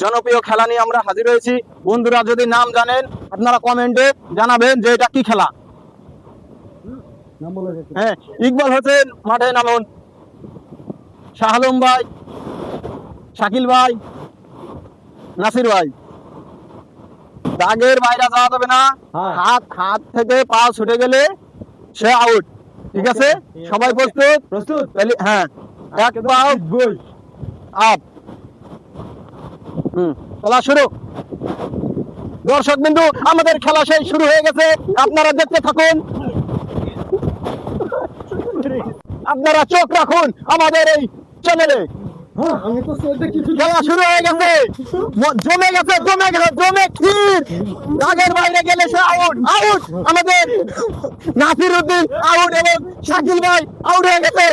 জনপ্রিয় খেলা নিয়ে আমরা হাজির হয়েছি। বন্ধুরা যদি নাম জানেন আপনারা কমেন্টে জানাবেন যে এটা কি খেলা। হ্যাঁ, ইকবাল হোসেন মাঠে নামুন। শাহ আলম ভাই, শাকিল ভাই, নাসির ভাই। দাগের বাইরে যাওয়া যাবে না। হাত থেকে পা ছুটে গেলে সে আউট। ঠিক আছে, সবাই প্রস্তুত? প্রস্তুত। হ্যাঁ, এক পা আপ। খেলা শুরু। দর্শক বিন্দু, আমাদের খেলা সেই শুরু হয়ে গেছে, আপনারা দেখতে থাকুন, আপনারা চোখ রাখুন আমাদের এই চ্যানেলে। খেলা শুরু হয়ে গেছে, জমে গেছে ক্ষীর। দাগের বাইরে গেলে সে আউট। আমাদের নাসির উদ্দিন আউট এবং শাকিল ভাই আউট হয়ে গেছে।